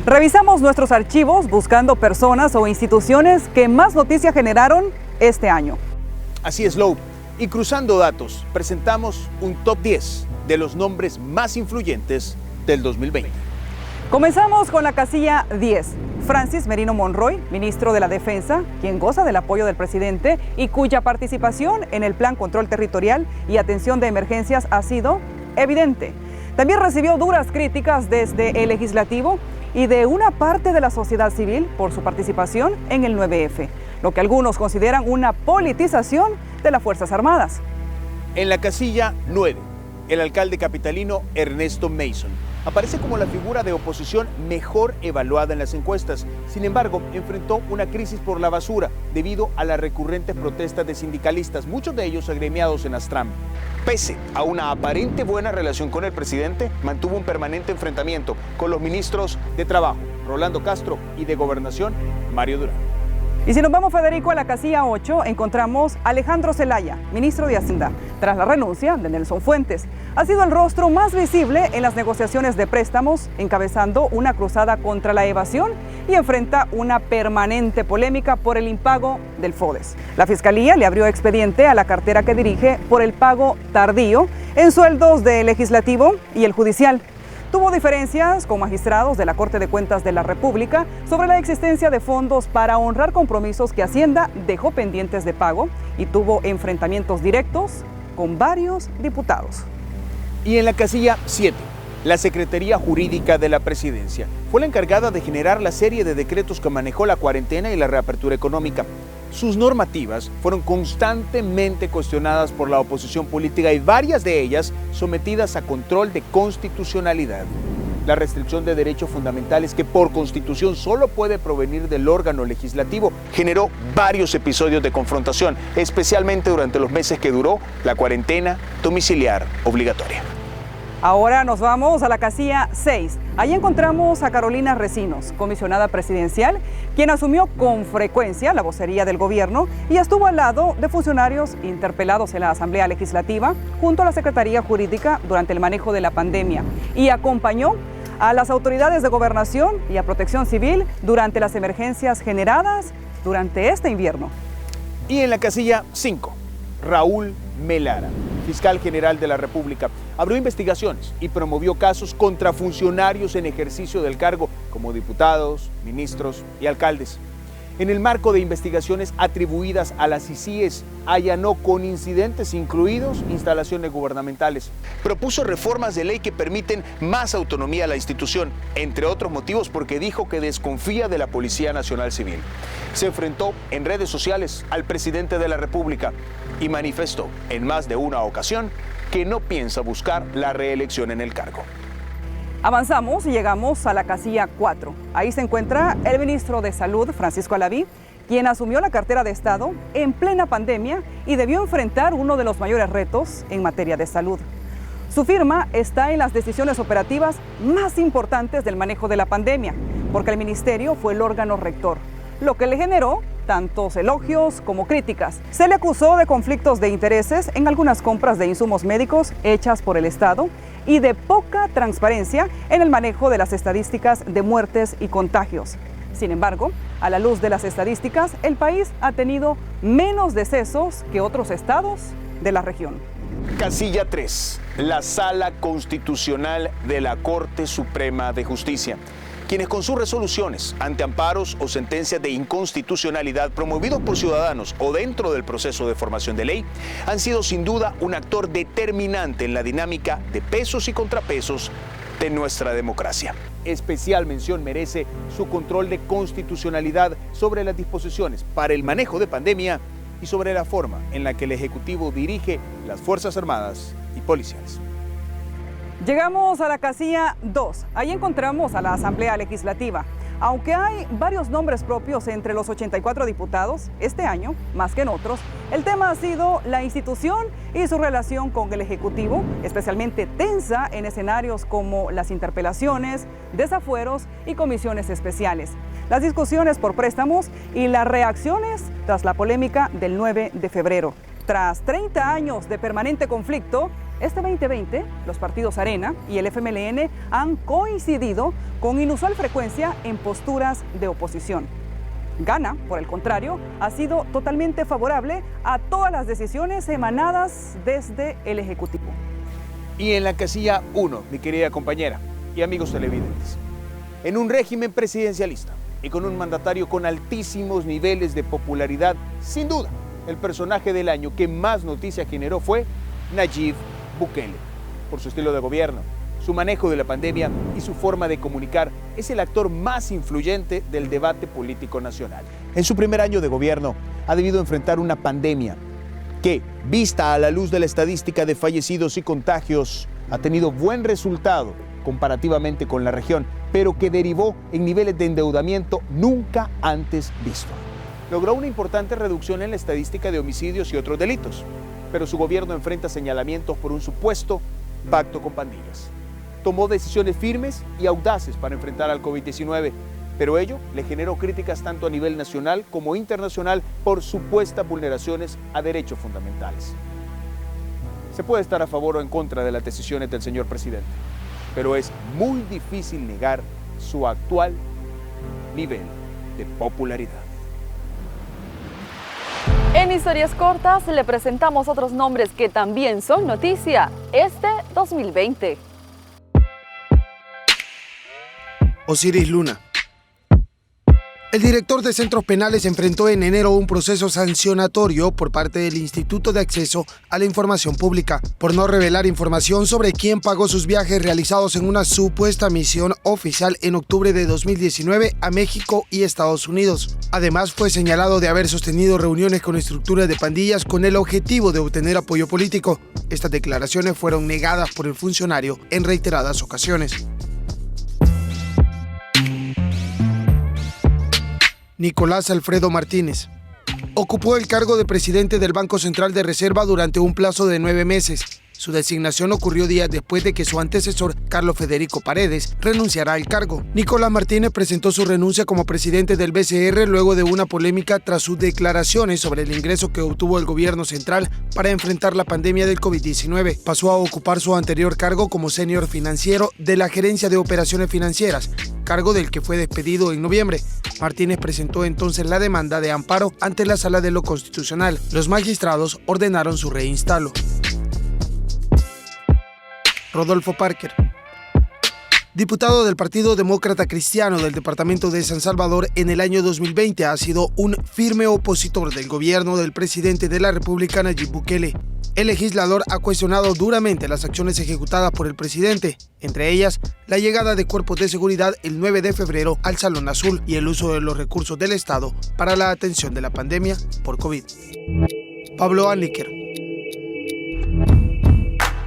Revisamos nuestros archivos buscando personas o instituciones que más noticias generaron este año. Así es, Lou. Y cruzando datos, presentamos un top 10 de los nombres más influyentes del 2020. Comenzamos con la casilla 10. Francis Merino Monroy, ministro de la Defensa, quien goza del apoyo del presidente y cuya participación en el Plan Control Territorial y Atención de Emergencias ha sido evidente. También recibió duras críticas desde el legislativo y de una parte de la sociedad civil por su participación en el 9F, lo que algunos consideran una politización de las Fuerzas Armadas. En la casilla 9, el alcalde capitalino Ernesto Mason aparece como la figura de oposición mejor evaluada en las encuestas. Sin embargo, enfrentó una crisis por la basura debido a las recurrentes protestas de sindicalistas, muchos de ellos agremiados en Astram. Pese a una aparente buena relación con el presidente, mantuvo un permanente enfrentamiento con los ministros de Trabajo, Rolando Castro, y de Gobernación, Mario Durán. Y si nos vamos, Federico, a la casilla 8, encontramos a Alejandro Zelaya, ministro de Hacienda, tras la renuncia de Nelson Fuentes. Ha sido el rostro más visible en las negociaciones de préstamos, encabezando una cruzada contra la evasión y enfrenta una permanente polémica por el impago del FODES. La Fiscalía le abrió expediente a la cartera que dirige por el pago tardío en sueldos del Legislativo y el Judicial. Tuvo diferencias con magistrados de la Corte de Cuentas de la República sobre la existencia de fondos para honrar compromisos que Hacienda dejó pendientes de pago y tuvo enfrentamientos directos con varios diputados. Y en la casilla 7, la Secretaría Jurídica de la Presidencia fue la encargada de generar la serie de decretos que manejó la cuarentena y la reapertura económica. Sus normativas fueron constantemente cuestionadas por la oposición política y varias de ellas sometidas a control de constitucionalidad. La restricción de derechos fundamentales, que por constitución solo puede provenir del órgano legislativo, generó varios episodios de confrontación, especialmente durante los meses que duró la cuarentena domiciliar obligatoria. Ahora nos vamos a la casilla 6. Ahí encontramos a Carolina Recinos, comisionada presidencial, quien asumió con frecuencia la vocería del gobierno y estuvo al lado de funcionarios interpelados en la Asamblea Legislativa junto a la Secretaría Jurídica durante el manejo de la pandemia y acompañó a las autoridades de Gobernación y a Protección Civil durante las emergencias generadas durante este invierno. Y en la casilla 5, Raúl Melara, fiscal general de la República, abrió investigaciones y promovió casos contra funcionarios en ejercicio del cargo, como diputados, ministros y alcaldes. En el marco de investigaciones atribuidas a las ICIES, allanó con incidentes incluidos instalaciones gubernamentales. Propuso reformas de ley que permiten más autonomía a la institución, entre otros motivos porque dijo que desconfía de la Policía Nacional Civil. Se enfrentó en redes sociales al presidente de la República y manifestó en más de una ocasión que no piensa buscar la reelección en el cargo. Avanzamos y llegamos a la casilla 4. Ahí se encuentra el ministro de Salud, Francisco Alaví, quien asumió la cartera de Estado en plena pandemia y debió enfrentar uno de los mayores retos en materia de salud. Su firma está en las decisiones operativas más importantes del manejo de la pandemia, porque el ministerio fue el órgano rector, lo que le generó tantos elogios como críticas. Se le acusó de conflictos de intereses en algunas compras de insumos médicos hechas por el Estado y de poca transparencia en el manejo de las estadísticas de muertes y contagios. Sin embargo, a la luz de las estadísticas, el país ha tenido menos decesos que otros estados de la región. Casilla 3, la Sala Constitucional de la Corte Suprema de Justicia, quienes con sus resoluciones ante amparos o sentencias de inconstitucionalidad promovidos por ciudadanos o dentro del proceso de formación de ley, han sido sin duda un actor determinante en la dinámica de pesos y contrapesos de nuestra democracia. Especial mención merece su control de constitucionalidad sobre las disposiciones para el manejo de pandemia y sobre la forma en la que el Ejecutivo dirige las Fuerzas Armadas y policiales. Llegamos a la casilla 2. Ahí encontramos a la Asamblea Legislativa. Aunque hay varios nombres propios entre los 84 diputados, este año, más que en otros, el tema ha sido la institución y su relación con el Ejecutivo, especialmente tensa en escenarios como las interpelaciones, desafueros y comisiones especiales, las discusiones por préstamos y las reacciones tras la polémica del 9 de febrero. Tras 30 años de permanente conflicto, Este 2020, los partidos Arena y el FMLN han coincidido con inusual frecuencia en posturas de oposición. Gana, por el contrario, ha sido totalmente favorable a todas las decisiones emanadas desde el Ejecutivo. Y en la casilla 1, mi querida compañera y amigos televidentes, en un régimen presidencialista y con un mandatario con altísimos niveles de popularidad, sin duda, el personaje del año que más noticia generó fue Nayib Bukele. Por su estilo de gobierno, su manejo de la pandemia y su forma de comunicar, es el actor más influyente del debate político nacional. En su primer año de gobierno, ha debido enfrentar una pandemia que, vista a la luz de la estadística de fallecidos y contagios, ha tenido buen resultado comparativamente con la región, pero que derivó en niveles de endeudamiento nunca antes visto. Logró una importante reducción en la estadística de homicidios y otros delitos, pero su gobierno enfrenta señalamientos por un supuesto pacto con pandillas. Tomó decisiones firmes y audaces para enfrentar al COVID-19, pero ello le generó críticas tanto a nivel nacional como internacional por supuestas vulneraciones a derechos fundamentales. Se puede estar a favor o en contra de las decisiones del señor presidente, pero es muy difícil negar su actual nivel de popularidad. En Historias Cortas le presentamos otros nombres que también son noticia este 2020. Osiris Luna. El director de centros penales enfrentó en enero un proceso sancionatorio por parte del Instituto de Acceso a la Información Pública por no revelar información sobre quién pagó sus viajes realizados en una supuesta misión oficial en octubre de 2019 a México y Estados Unidos. Además, fue señalado de haber sostenido reuniones con estructuras de pandillas con el objetivo de obtener apoyo político. Estas declaraciones fueron negadas por el funcionario en reiteradas ocasiones. Nicolás Alfredo Martínez. Ocupó el cargo de presidente del Banco Central de Reserva durante un plazo de 9 meses. Su designación ocurrió días después de que su antecesor, Carlos Federico Paredes, renunciara al cargo. Nicolás Martínez presentó su renuncia como presidente del BCR luego de una polémica tras sus declaraciones sobre el ingreso que obtuvo el gobierno central para enfrentar la pandemia del COVID-19. Pasó a ocupar su anterior cargo como senior financiero de la Gerencia de Operaciones Financieras, cargo del que fue despedido en noviembre. Martínez presentó entonces la demanda de amparo ante la Sala de lo Constitucional. Los magistrados ordenaron su reinstalo. Rodolfo Parker. Diputado del Partido Demócrata Cristiano del departamento de San Salvador en el año 2020, ha sido un firme opositor del gobierno del presidente de la República, Nayib Bukele. El legislador ha cuestionado duramente las acciones ejecutadas por el presidente, entre ellas la llegada de cuerpos de seguridad el 9 de febrero al Salón Azul y el uso de los recursos del Estado para la atención de la pandemia por COVID. Pablo Anliker.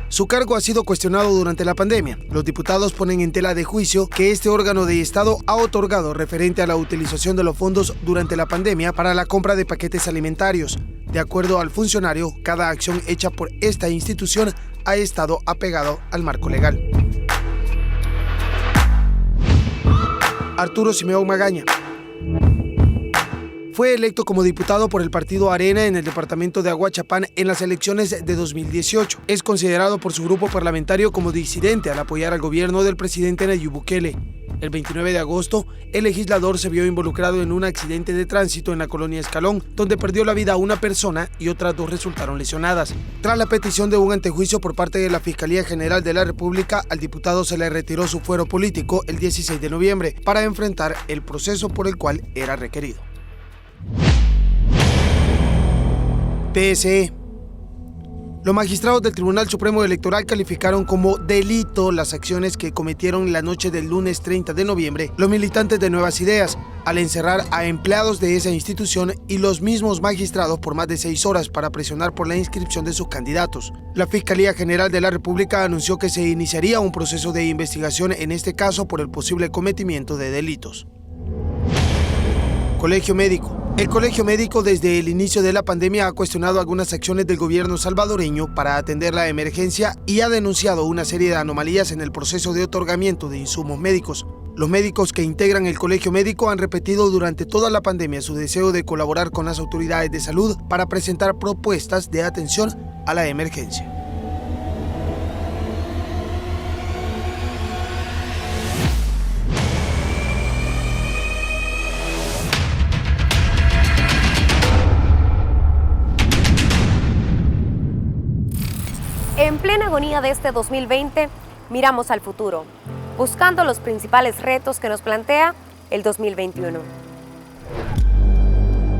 Su cargo ha sido cuestionado durante la pandemia. Los diputados ponen en tela de juicio que este órgano de Estado ha otorgado referente a la utilización de los fondos durante la pandemia para la compra de paquetes alimentarios. De acuerdo al funcionario, cada acción hecha por esta institución ha estado apegado al marco legal. Arturo Simeón Magaña. Fue electo como diputado por el partido Arena en el departamento de Aguachapán en las elecciones de 2018. Es considerado por su grupo parlamentario como disidente al apoyar al gobierno del presidente Nayib Bukele. El 29 de agosto, el legislador se vio involucrado en un accidente de tránsito en la colonia Escalón, donde perdió la vida una persona y otras 2 resultaron lesionadas. Tras la petición de un antejuicio por parte de la Fiscalía General de la República, al diputado se le retiró su fuero político el 16 de noviembre para enfrentar el proceso por el cual era requerido. TSE. Los magistrados del Tribunal Supremo Electoral calificaron como delito las acciones que cometieron la noche del lunes 30 de noviembre los militantes de Nuevas Ideas al encerrar a empleados de esa institución y los mismos magistrados por más de 6 horas para presionar por la inscripción de sus candidatos. La Fiscalía General de la República anunció que se iniciaría un proceso de investigación en este caso por el posible cometimiento de delitos. Colegio Médico. El Colegio Médico desde el inicio de la pandemia ha cuestionado algunas acciones del gobierno salvadoreño para atender la emergencia y ha denunciado una serie de anomalías en el proceso de otorgamiento de insumos médicos. Los médicos que integran el Colegio Médico han repetido durante toda la pandemia su deseo de colaborar con las autoridades de salud para presentar propuestas de atención a la emergencia. En plena agonía de este 2020, miramos al futuro, buscando los principales retos que nos plantea el 2021.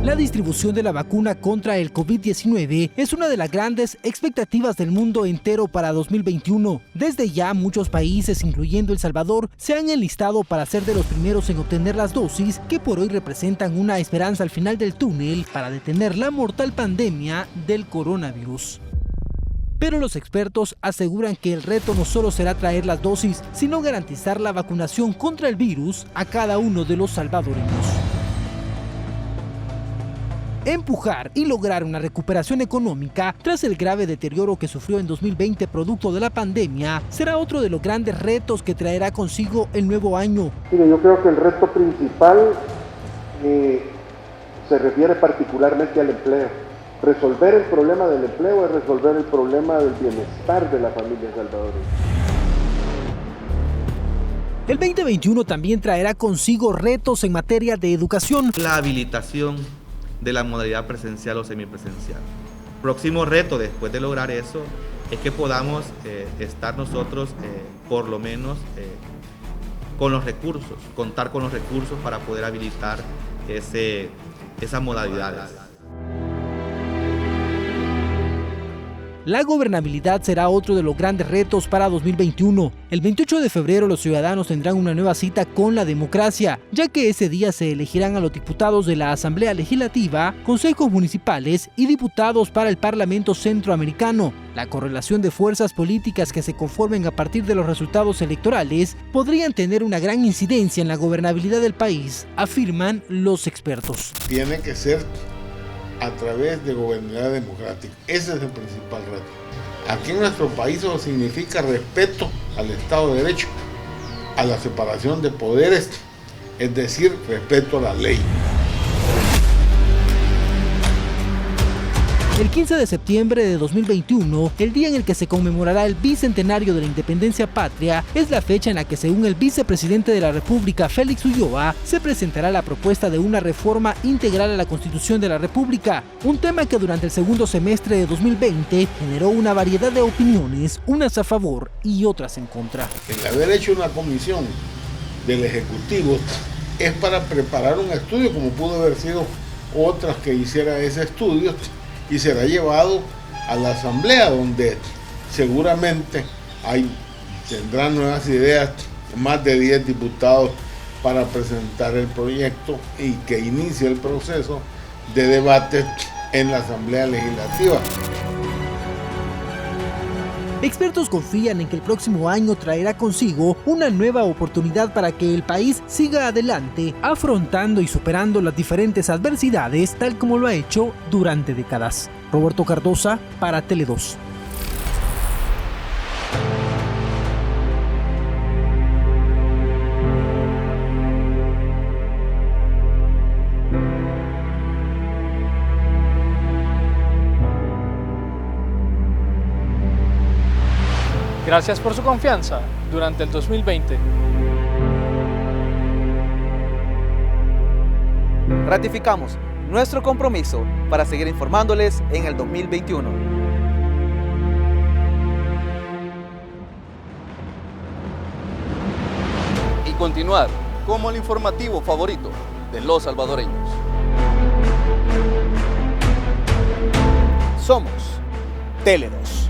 La distribución de la vacuna contra el COVID-19 es una de las grandes expectativas del mundo entero para 2021. Desde ya, muchos países, incluyendo El Salvador, se han enlistado para ser de los primeros en obtener las dosis que por hoy representan una esperanza al final del túnel para detener la mortal pandemia del coronavirus. Pero los expertos aseguran que el reto no solo será traer las dosis, sino garantizar la vacunación contra el virus a cada uno de los salvadoreños. Empujar y lograr una recuperación económica tras el grave deterioro que sufrió en 2020 producto de la pandemia será otro de los grandes retos que traerá consigo el nuevo año. Mire, yo creo que el reto principal se refiere particularmente al empleo. Resolver el problema del empleo es resolver el problema del bienestar de la familia salvadoreña. El 2021 también traerá consigo retos en materia de educación. La habilitación de la modalidad presencial o semipresencial. Próximo reto después de lograr eso es que podamos estar nosotros por lo menos con los recursos, contar con los recursos para poder habilitar esas modalidades. La gobernabilidad será otro de los grandes retos para 2021. El 28 de febrero los ciudadanos tendrán una nueva cita con la democracia, ya que ese día se elegirán a los diputados de la Asamblea Legislativa, consejos municipales y diputados para el Parlamento Centroamericano. La correlación de fuerzas políticas que se conformen a partir de los resultados electorales podrían tener una gran incidencia en la gobernabilidad del país, afirman los expertos. Tiene que ser a través de gobernabilidad democrática. Ese es el principal reto. Aquí en nuestro país eso significa respeto al Estado de Derecho, a la separación de poderes, es decir, respeto a la ley. El 15 de septiembre de 2021, el día en el que se conmemorará el bicentenario de la independencia patria, es la fecha en la que, según el vicepresidente de la República, Félix Ulloa, se presentará la propuesta de una reforma integral a la Constitución de la República, un tema que durante el segundo semestre de 2020 generó una variedad de opiniones, unas a favor y otras en contra. El haber hecho una comisión del Ejecutivo es para preparar un estudio, como pudo haber sido otras que hiciera ese estudio, y será llevado a la Asamblea, donde seguramente tendrán nuevas ideas, más de 10 diputados para presentar el proyecto y que inicie el proceso de debate en la Asamblea Legislativa. Expertos confían en que el próximo año traerá consigo una nueva oportunidad para que el país siga adelante, afrontando y superando las diferentes adversidades, tal como lo ha hecho durante décadas. Roberto Cardosa para Tele2. Gracias por su confianza durante el 2020. Ratificamos nuestro compromiso para seguir informándoles en el 2021. Y continuar como el informativo favorito de los salvadoreños. Somos Tele2.